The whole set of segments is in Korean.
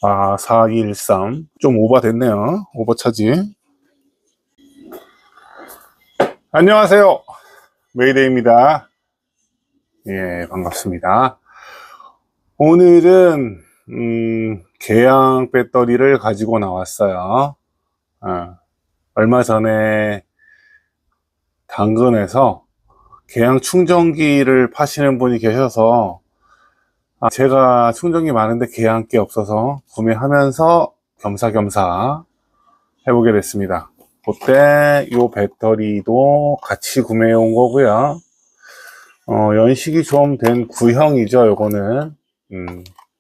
아, 4213. 좀 오버됐네요. 오버차지. 안녕하세요. 메이데이입니다. 예, 반갑습니다. 오늘은, 개양 배터리를 가지고 나왔어요. 얼마 전에 당근에서 개양 충전기를 파시는 분이 계셔서, 제가 충전기 많은데 개양 게 없어서 구매하면서 겸사겸사 해보게 됐습니다. 그때 이 배터리도 같이 구매해 온 거고요. 연식이 좀 된 구형이죠. 요거는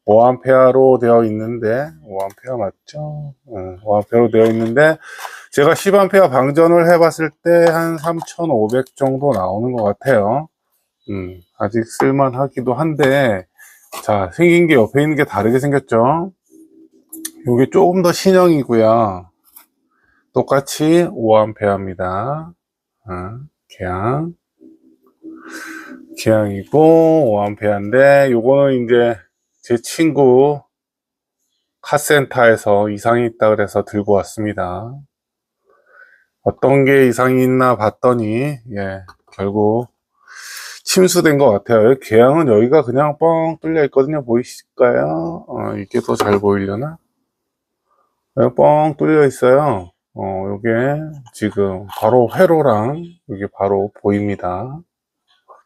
5A로 되어 있는데 5A 맞죠? 5A로 되어 있는데 제가 10A 방전을 해봤을 때 한 3,500 정도 나오는 것 같아요. 아직 쓸만하기도 한데, 자, 생긴 게 옆에 있는 게 다르게 생겼죠. 요게 조금 더 신형이고요. 똑같이 5A입니다. 기왕이고 5A인데 요거는 이제 제 친구 카센터에서 이상이 있다 그래서 들고 왔습니다. 어떤 게 이상이 있나 봤더니 결국 침수된 것 같아요. 개양은 여기가 그냥 뻥 뚫려 있거든요. 보이실까요? 이게 더 잘 보이려나? 여기 뻥 뚫려 있어요. 요게 지금 바로 회로랑 여기 바로 보입니다.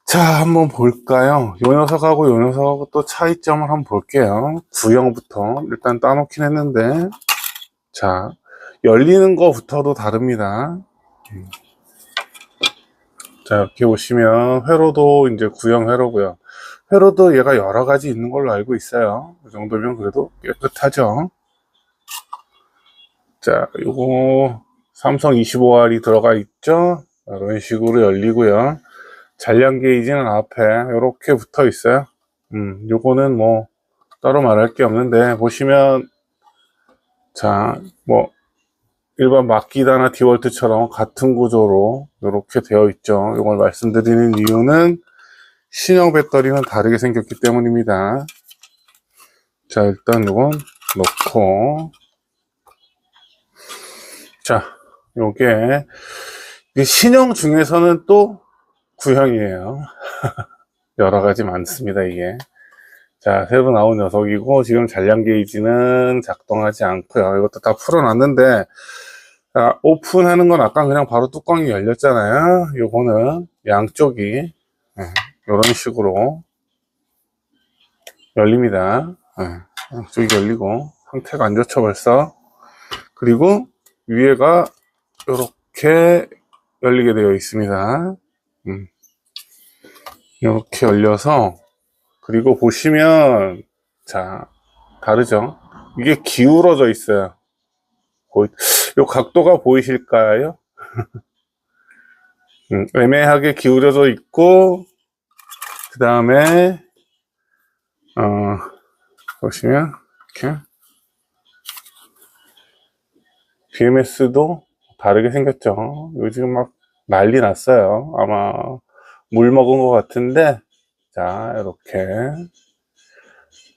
자, 한번 볼까요? 요 녀석하고 요 녀석하고 또 차이점을 한번 볼게요. 구형부터 일단 따놓긴 했는데, 자, 열리는 거부터도 다릅니다. 자, 이렇게 보시면 회로도 이제 구형 회로고요. 회로도 얘가 여러 가지 있는 걸로 알고 있어요. 이 정도면 그래도 깨끗하죠. 자, 요거 삼성 25R이 들어가 있죠. 이런 식으로 열리고요. 잔량 게이지는 앞에 이렇게 붙어 있어요. 요거는 뭐 따로 말할 게 없는데 보시면 자, 뭐 일반 마키다나 디월트처럼 같은 구조로 이렇게 되어 있죠. 이걸 말씀드리는 이유는 신형 배터리는 다르게 생겼기 때문입니다. 자, 일단 이건 넣고, 자, 요게 신형 중에서는 또 구형이에요. 여러 가지 많습니다, 이게. 자, 새로 나온 녀석이고, 지금 잔량 게이지는 작동하지 않고요. 이것도 다 풀어놨는데, 자, 오픈하는 건 아까 그냥 바로 뚜껑이 열렸잖아요. 요거는 양쪽이, 이런 식으로 열립니다. 양쪽이 열리고, 상태가 안 좋죠, 벌써. 그리고 위에가 이렇게 열리게 되어 있습니다. 이렇게 열려서, 그리고 보시면, 자, 다르죠? 이게 기울어져 있어요. 요 각도가 보이실까요? 애매하게 기울어져 있고, 그 다음에, 보시면, 이렇게, BMS도 다르게 생겼죠. 요즘 막 난리 났어요. 아마 물 먹은 것 같은데, 자, 이렇게.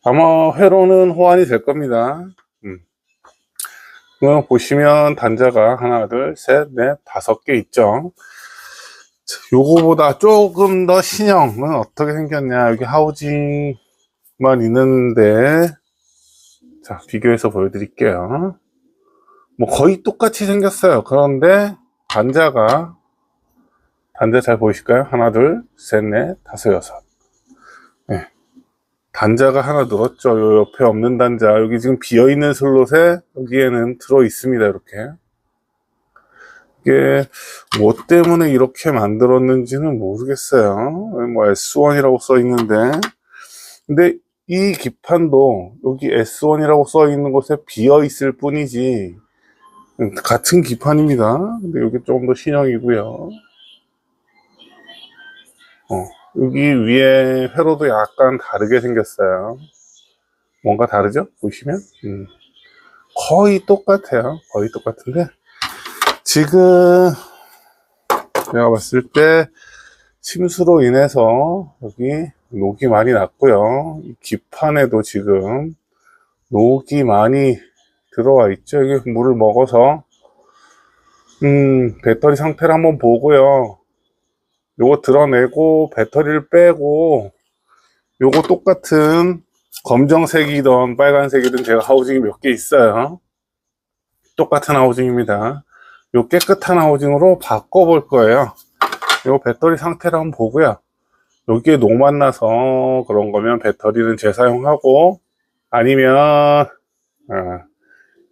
아마 회로는 호환이 될 겁니다. 보시면 단자가 하나, 둘, 셋, 넷, 5개 있죠. 요거보다 조금 더 신형은 어떻게 생겼냐. 여기 하우징만 있는데, 자, 비교해서 보여드릴게요. 뭐 거의 똑같이 생겼어요. 그런데 단자 잘 보이실까요? 하나, 둘, 셋, 넷, 5, 6. 단자가 하나 늘었죠. 요 옆에 없는 단자. 여기 지금 비어있는 슬롯에 여기에는 들어 있습니다. 이렇게. 이게 뭐 때문에 이렇게 만들었는지는 모르겠어요. 뭐 S1이라고 써 있는데. 근데 이 기판도 여기 S1이라고 써 있는 곳에 비어 있을 뿐이지 같은 기판입니다. 근데 여기 조금 더 신형이고요. 여기 위에 회로도 약간 다르게 생겼어요. 뭔가 다르죠? 보시면 거의 똑같아요. 거의 똑같은데 지금 제가 봤을 때 침수로 인해서 여기 녹이 많이 났고요. 이 기판에도 지금 녹이 많이 들어와 있죠. 이게 물을 먹어서. 배터리 상태를 한번 보고요. 요거 드러내고 배터리를 빼고, 요거 똑같은 검정색이든 빨간색이든 제가 하우징이 몇 개 있어요. 똑같은 하우징입니다. 요 깨끗한 하우징으로 바꿔볼 거예요. 요 배터리 상태를 한번 보고요. 여기에 녹 만나서 그런 거면 배터리는 재사용하고, 아니면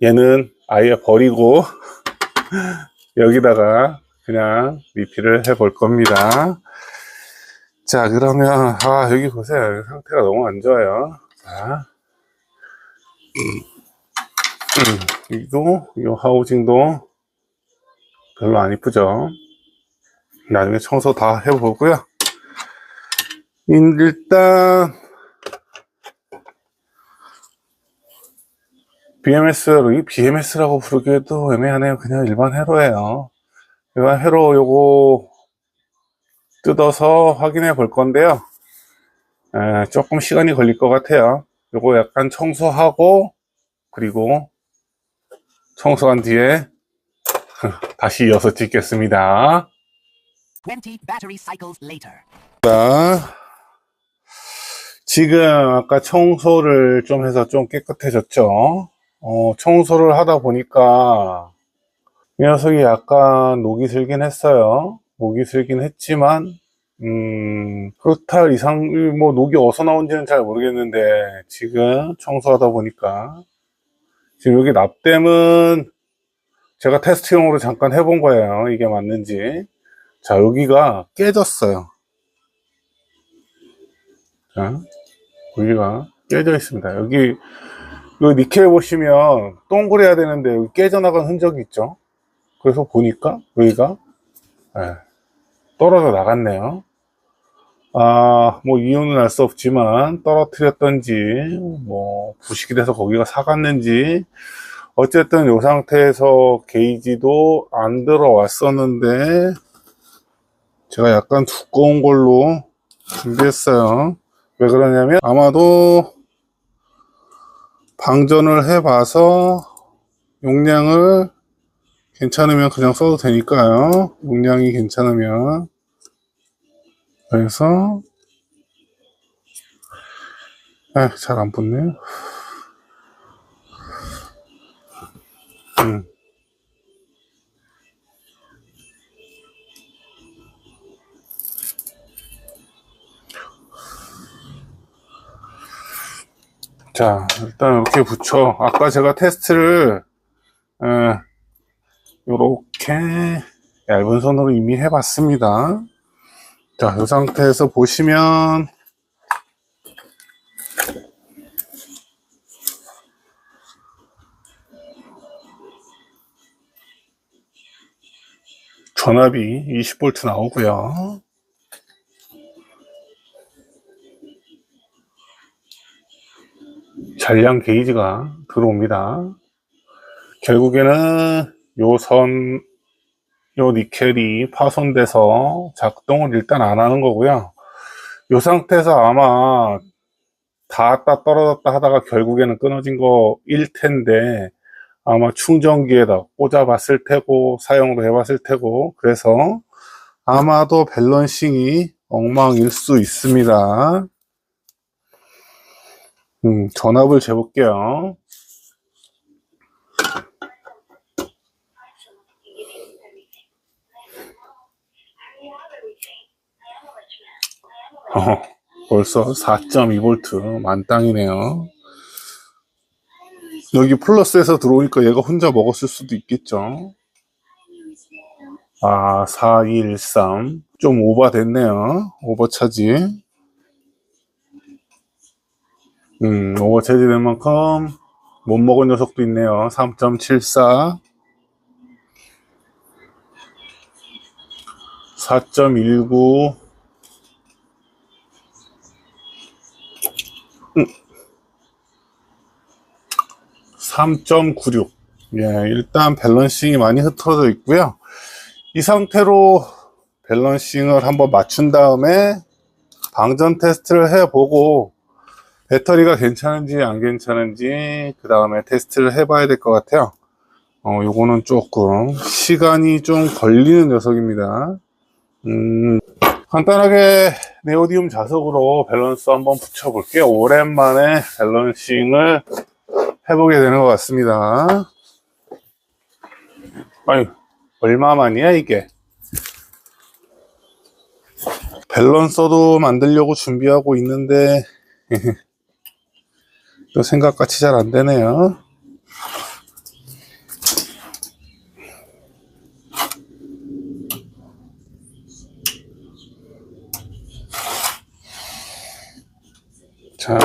얘는 아예 버리고 여기다가 그냥 리필을 해 볼 겁니다. 자, 그러면 여기 보세요. 상태가 너무 안 좋아요. 자, 이 하우징도 별로 안 이쁘죠. 나중에 청소 다 해보고요. 일단 BMS라고 부르기에도 애매하네요. 그냥 일반 회로예요. 일반 회로 요거 뜯어서 확인해 볼 건데요. 조금 시간이 걸릴 것 같아요. 요거 약간 청소하고, 그리고 청소한 뒤에 다시 이어서 찍겠습니다. 20 battery cycles later. 자, 지금 아까 청소를 좀 해서 좀 깨끗해졌죠. 청소를 하다 보니까 이 녀석이 약간 녹이 슬긴 했어요. 녹이 슬긴 했지만 그렇다 이상 뭐 녹이 어디서 나온지는 잘 모르겠는데, 지금 청소하다 보니까 지금 여기 납땜은 제가 테스트용으로 잠깐 해본 거예요. 이게 맞는지. 자, 여기가 깨졌어요. 자, 여기가 깨져 있습니다. 여기 니켈 보시면 동그래야 되는데 여기 깨져나간 흔적이 있죠. 그래서 보니까 여기가 떨어져 나갔네요. 뭐 이유는 알 수 없지만 떨어뜨렸던지 뭐 부식이 돼서 거기가 사갔는지, 어쨌든 이 상태에서 게이지도 안 들어왔었는데 제가 약간 두꺼운 걸로 준비했어요. 왜 그러냐면 아마도 방전을 해봐서 용량을 괜찮으면 그냥 써도 되니까요. 용량이 괜찮으면. 그래서 잘 안 붙네요. 자, 일단 이렇게 붙여. 아까 제가 테스트를 요렇게 얇은 선으로 이미 해봤습니다. 자, 이 상태에서 보시면 전압이 20V 나오고요. 잔량 게이지가 들어옵니다. 결국에는 요 니켈이 파손돼서 작동을 일단 안 하는 거고요. 이 상태에서 아마 닿았다 떨어졌다 하다가 결국에는 끊어진 거일 텐데, 아마 충전기에다 꽂아봤을 테고 사용도 해봤을 테고, 그래서 아마도 밸런싱이 엉망일 수 있습니다. 전압을 재볼게요. 벌써 4.2V 만땅이네요. 여기 플러스에서 들어오니까 얘가 혼자 먹었을 수도 있겠죠. 4213. 좀 오버 됐네요. 오버 차지. 오버 차지 된 만큼 못 먹은 녀석도 있네요. 3.74. 4.19. 3.96. 일단 밸런싱이 많이 흐트러져 있고요. 이 상태로 밸런싱을 한번 맞춘 다음에 방전 테스트를 해보고, 배터리가 괜찮은지 안 괜찮은지 그 다음에 테스트를 해봐야 될 것 같아요. 요거는 조금 시간이 좀 걸리는 녀석입니다. 간단하게 네오디움 자석으로 밸런스 한번 붙여볼게요. 오랜만에 밸런싱을 해보게 되는 것 같습니다. 아유, 얼마만이야 이게? 밸런서도 만들려고 준비하고 있는데 또 생각같이 잘 안 되네요. 자,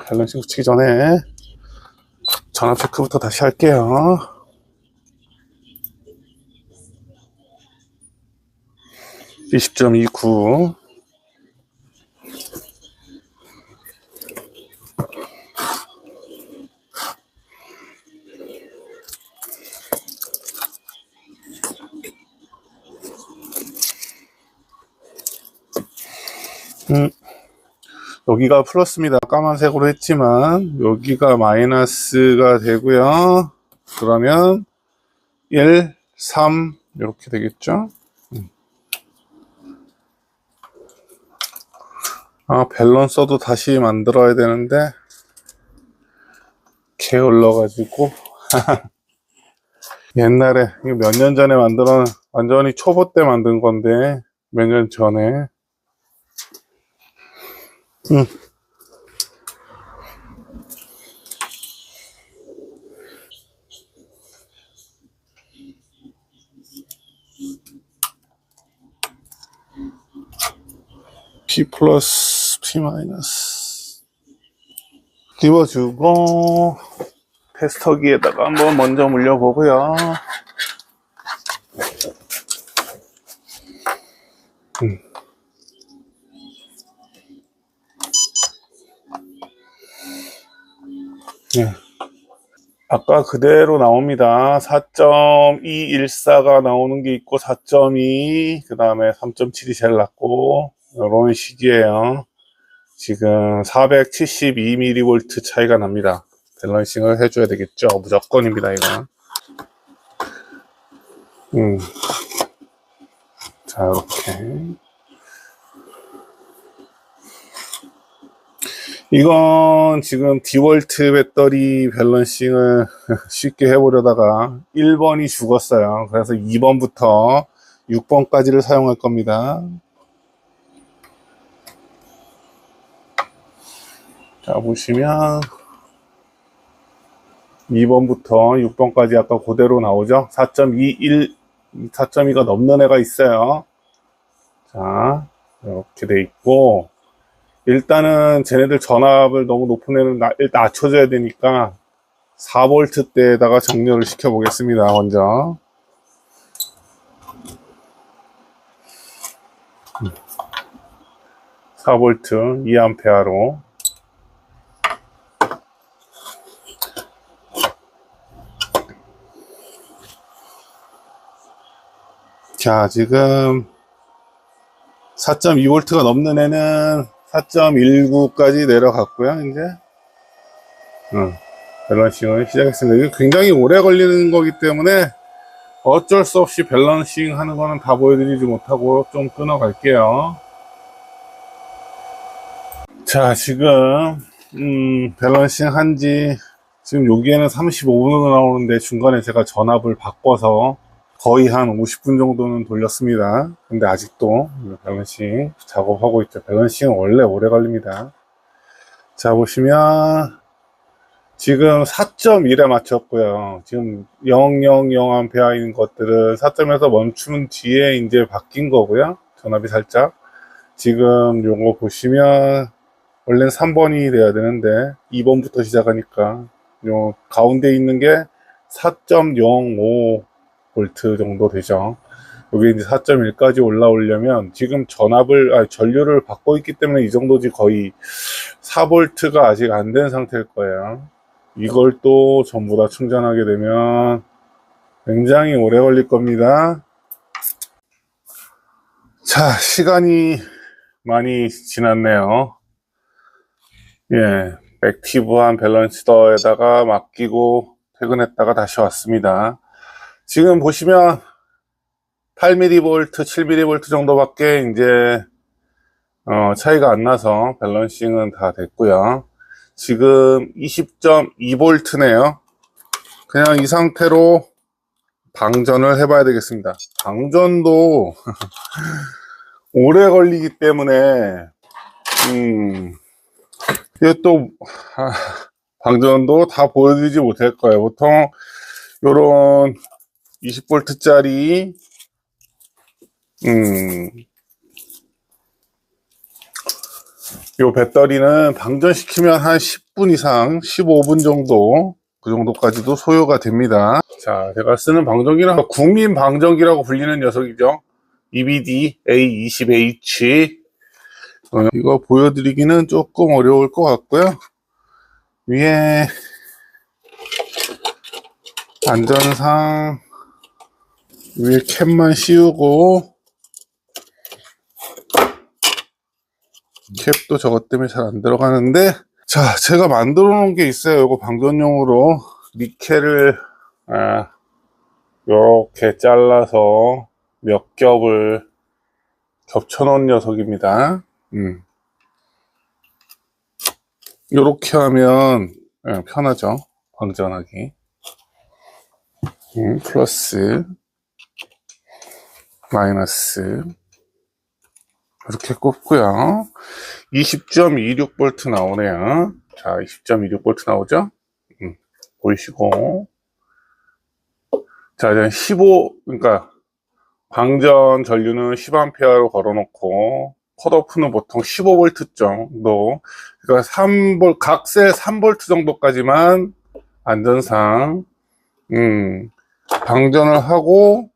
밸런싱 붙이기 전에 전압 체크부터 다시 할게요. (20.29) 여기가 플러스입니다. 까만색으로 했지만 여기가 마이너스가 되고요. 그러면 1, 3 이렇게 되겠죠. 밸런서도 다시 만들어야 되는데 게을러가지고 옛날에 몇 년 전에 만들어 완전히 초보 때 만든 건데 몇 년 전에 P 플러스 P 마이너스 띄워주고 테스터기에다가 한번 먼저 물려보고요. 네. 아까 그대로 나옵니다. 4.214가 나오는 게 있고 4.2 그 다음에 3.7이 제일 낮고 이런 식이에요. 지금 472mV 차이가 납니다. 밸런싱을 해줘야 되겠죠. 무조건입니다 이건. 자 이렇게 이건 지금 디월트 배터리 밸런싱을 쉽게 해보려다가 1번이 죽었어요. 그래서 2번부터 6번까지를 사용할 겁니다. 자 보시면 2번부터 6번까지 아까 그대로 나오죠. 4.21 4.2가 넘는 애가 있어요. 자 이렇게 돼 있고 일단은 쟤네들 전압을 너무 높은 애는 일단 낮춰줘야 되니까 4V대에다가 정렬을 시켜 보겠습니다. 먼저 4V 2A로 자 지금 4.2V가 넘는 애는 4.19까지 내려갔고요. 이제 밸런싱을 시작했습니다. 이게 굉장히 오래 걸리는 거기 때문에 어쩔 수 없이 밸런싱 하는 거는 다 보여드리지 못하고 좀 끊어갈게요. 자 지금 밸런싱 한지 지금 여기에는 35분으로 나오는데 중간에 제가 전압을 바꿔서 거의 한 50분 정도는 돌렸습니다. 근데 아직도 밸런싱 작업하고 있죠. 밸런싱은 원래 오래 걸립니다. 자 보시면 지금 4.1에 맞췄고요. 지금 000A인 것들은 4.에서 멈춘 뒤에 이제 바뀐 거고요. 전압이 살짝 지금 요거 보시면 원래는 3번이 돼야 되는데 2번부터 시작하니까 요 가운데 있는 게 4.05V 정도 되죠. 여기 이제 4.1까지 올라오려면 지금 전류를 받고 있기 때문에 이 정도지 거의 4V가 아직 안 된 상태일 거예요. 이걸 또 전부 다 충전하게 되면 굉장히 오래 걸릴 겁니다. 자, 시간이 많이 지났네요. 예, 액티브한 밸런스더에다가 맡기고 퇴근했다가 다시 왔습니다. 지금 보시면 8mV, 7mV 정도밖에 이제 차이가 안 나서 밸런싱은 다 됐고요. 지금 20.2V네요. 그냥 이 상태로 방전을 해봐야 되겠습니다. 방전도 오래 걸리기 때문에 이게 또 방전도 다 보여드리지 못할 거예요. 보통 요런 20V짜리 요 배터리는 방전시키면 한 10분 이상 15분 정도 그 정도까지도 소요가 됩니다. 자, 제가 쓰는 방전기는 국민 방전기라고 불리는 녀석이죠. EBD A20H. 이거 보여드리기는 조금 어려울 것 같고요. 위에 안전상 위에 캡만 씌우고, 캡도 저것 때문에 잘 안 들어가는데, 자, 제가 만들어 놓은 게 있어요. 이거 방전용으로 니켈을 이렇게 잘라서 몇 겹을 겹쳐 놓은 녀석입니다. 이렇게 하면 편하죠, 방전하기. 플러스 마이너스 이렇게 꼽고요. 20.26V 나오네요. 자, 20.26V 나오죠? 보이시고. 자, 이제 그러니까 방전 전류는 10A로 걸어놓고 컷오프는 보통 15V 정도. 그러니까 각세 3V 정도까지만 안전상 방전을 하고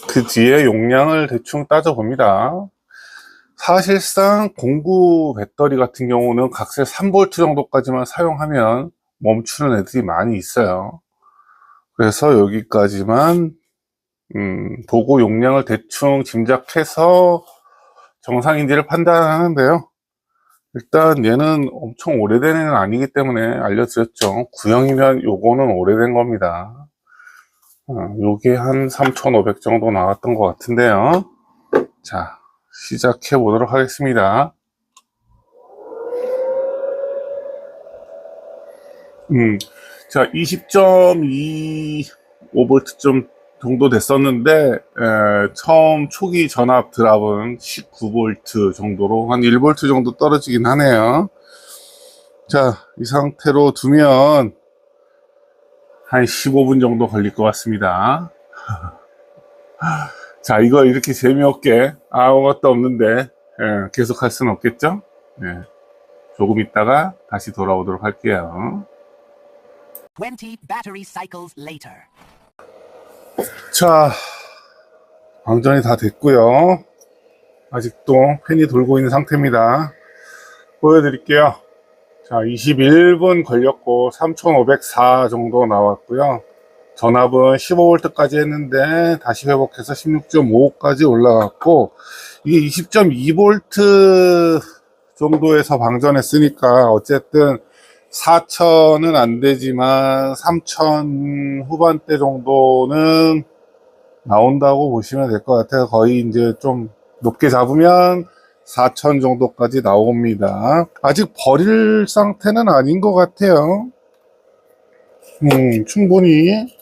그 뒤에 용량을 대충 따져봅니다. 사실상 공구 배터리 같은 경우는 각세 3V 정도까지만 사용하면 멈추는 애들이 많이 있어요. 그래서 여기까지만 보고 용량을 대충 짐작해서 정상인지를 판단하는데요. 일단 얘는 엄청 오래된 애는 아니기 때문에 알려드렸죠. 구형이면 요거는 오래된 겁니다. 요게 한 3,500 정도 나왔던 것 같은데요. 자, 시작해 보도록 하겠습니다. 자, 20.25V 정도 됐었는데, 처음 초기 전압 드랍은 19V 정도로 한 1V 정도 떨어지긴 하네요. 자, 이 상태로 두면 한 15분 정도 걸릴 것 같습니다. 자, 이거 이렇게 재미없게 아무것도 없는데 계속 할 수는 없겠죠? 조금 있다가 다시 돌아오도록 할게요. 20 battery cycles later. 자, 방전이 다 됐고요. 아직도 팬이 돌고 있는 상태입니다. 보여드릴게요. 자, 21분 걸렸고 3504 정도 나왔고요. 전압은 15V까지 했는데 다시 회복해서 16.5까지 올라갔고, 이게 20.2V 정도에서 방전했으니까 어쨌든 4,000은 안 되지만 3,000 후반대 정도는 나온다고 보시면 될 것 같아요. 거의 이제 좀 높게 잡으면 4,000 정도까지 나옵니다. 아직 버릴 상태는 아닌 것 같아요. 충분히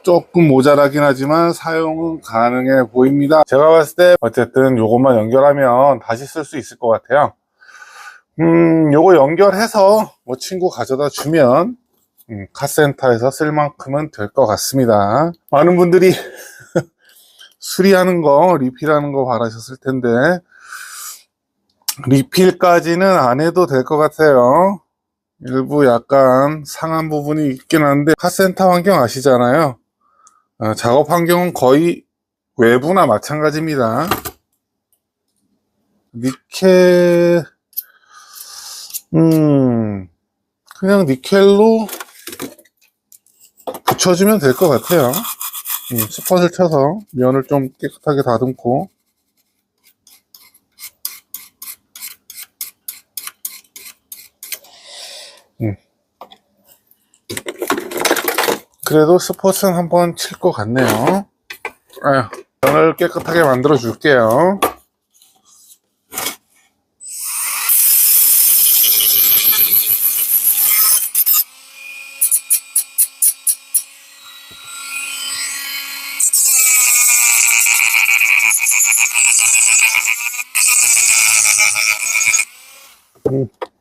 조금 모자라긴 하지만 사용은 가능해 보입니다. 제가 봤을 때 어쨌든 요것만 연결하면 다시 쓸 수 있을 것 같아요. 요거 연결해서 뭐 친구 가져다 주면 카센터에서 쓸 만큼은 될 것 같습니다. 많은 분들이 수리하는 거, 리필하는 거 바라셨을 텐데 리필까지는 안 해도 될 것 같아요. 일부 약간 상한 부분이 있긴 한데, 카센터 환경 아시잖아요. 작업 환경은 거의 외부나 마찬가지입니다. 니켈, 그냥 니켈로 붙여주면 될 것 같아요. 스팟을 쳐서 면을 좀 깨끗하게 다듬고, 그래도 스포츠는 한번 칠 것 같네요. 아휴, 면을 깨끗하게 만들어 줄게요.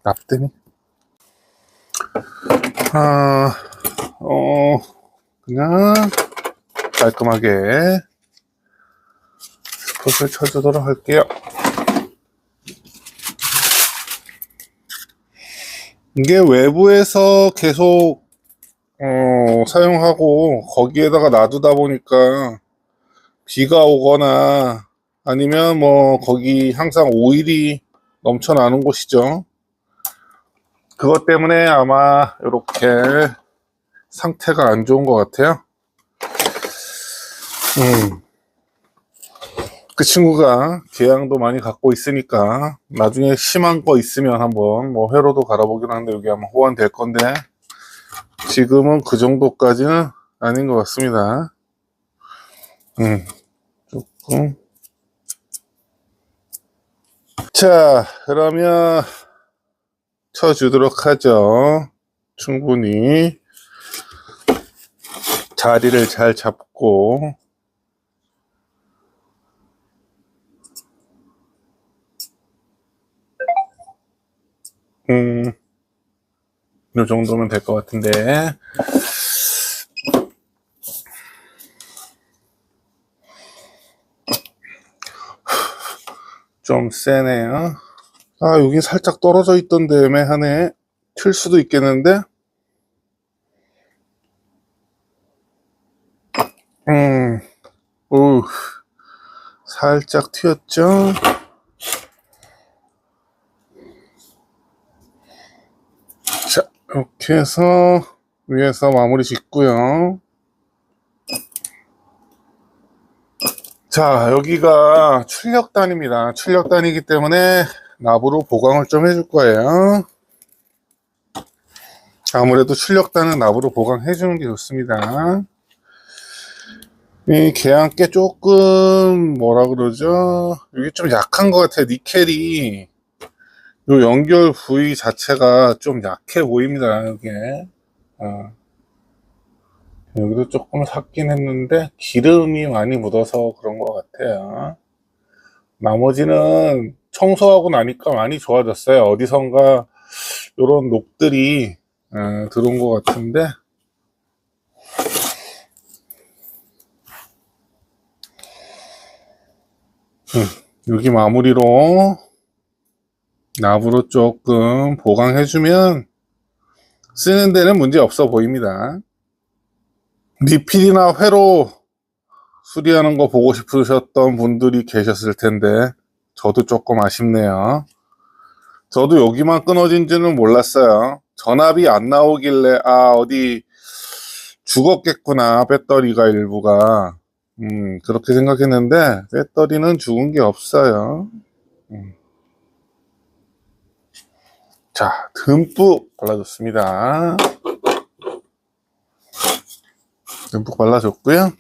납땜이. 그냥 깔끔하게 스폿을 쳐주도록 할게요. 이게 외부에서 계속 사용하고 거기에다가 놔두다 보니까 비가 오거나 아니면 뭐 거기 항상 오일이 넘쳐나는 곳이죠. 그것 때문에 아마 이렇게 상태가 안 좋은 것 같아요. 그 친구가 개양도 많이 갖고 있으니까 나중에 심한 거 있으면 한번 뭐 회로도 갈아보긴 하는데 여기 아마 호환될 건데 지금은 그 정도까지는 아닌 것 같습니다. 조금. 자, 그러면 쳐주도록 하죠. 충분히 자리를 잘 잡고 이 정도면 될 것 같은데 좀 세네요. 아, 여기 살짝 떨어져 있던데 애매하네. 튈 수도 있겠는데 오, 살짝 튀었죠. 자, 이렇게 해서 위에서 마무리 짓고요. 자, 여기가 출력단입니다. 출력단이기 때문에 납으로 보강을 좀 해줄 거예요. 아무래도 출력단은 납으로 보강해주는 게 좋습니다. 이 계양께 조금 뭐라 그러죠? 이게 좀 약한 것 같아요. 니켈이 요 연결 부위 자체가 좀 약해 보입니다. 이게 여기도 조금 삭긴 했는데 기름이 많이 묻어서 그런 것 같아요. 나머지는 청소하고 나니까 많이 좋아졌어요. 어디선가 요런 녹들이 들어온 것 같은데 여기 마무리로 납으로 조금 보강해주면 쓰는 데는 문제 없어 보입니다. 리필이나 회로 수리하는 거 보고 싶으셨던 분들이 계셨을 텐데 저도 조금 아쉽네요. 저도 여기만 끊어진지는 몰랐어요. 전압이 안 나오길래 어디 죽었겠구나, 배터리가 일부가. 그렇게 생각했는데 배터리는 죽은 게 없어요. 자, 듬뿍 발라줬습니다. 듬뿍 발라줬고요.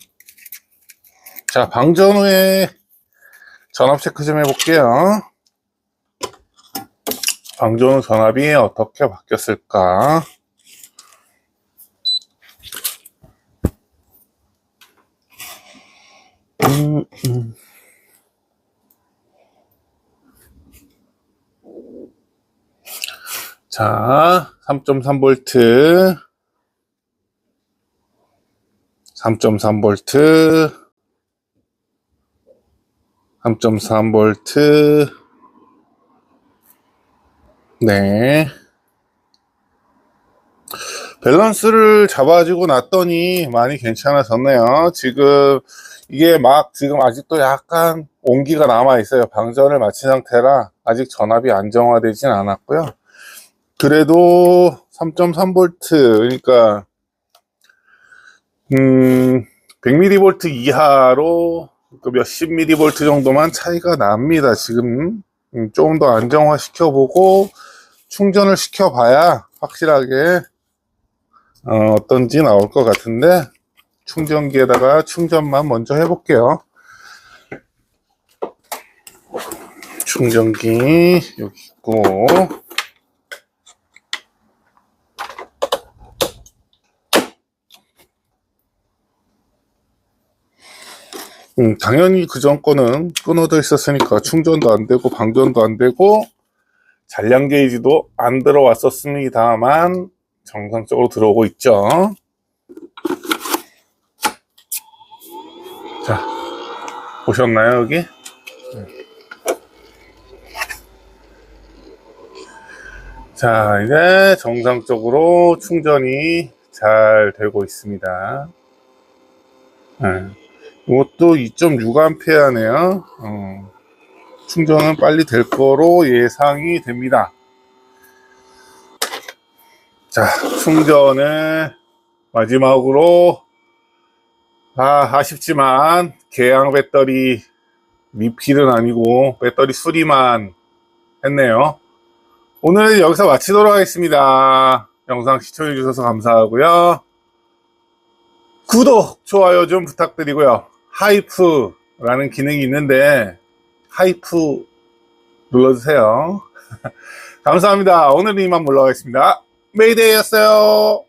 자, 방전 후에 전압 체크 좀 해볼게요. 방전 후 전압이 어떻게 바뀌었을까? 자, 3.3V, 3.3V, 3.3V, 네. 밸런스를 잡아주고 났더니 많이 괜찮아졌네요. 지금 이게 지금 아직도 약간 온기가 남아 있어요. 방전을 마친 상태라 아직 전압이 안정화되진 않았고요. 그래도 3.3V, 그러니까 100mV 이하로 몇십 mV 정도만 차이가 납니다. 지금 좀 더 안정화 시켜보고 충전을 시켜봐야 확실하게 어떤지 나올 것 같은데, 충전기에다가 충전만 먼저 해볼게요. 충전기 여기 있고, 당연히 그전 거는 끊어져 있었으니까 충전도 안 되고 방전도 안 되고 잔량 게이지도 안 들어왔었습니다만 정상적으로 들어오고 있죠. 자, 보셨나요 여기? 자, 이제 정상적으로 충전이 잘 되고 있습니다. 네. 이것도 2.6A네요. 충전은 빨리 될 거로 예상이 됩니다. 자, 충전을 마지막으로, 아쉽지만 개양 배터리 리필은 아니고 배터리 수리만 했네요. 오늘 여기서 마치도록 하겠습니다. 영상 시청해주셔서 감사하고요. 구독, 좋아요 좀 부탁드리고요. 하이프라는 기능이 있는데 하이프 눌러주세요. 감사합니다. 오늘은 이만 물러가겠습니다. 메이데이였어요.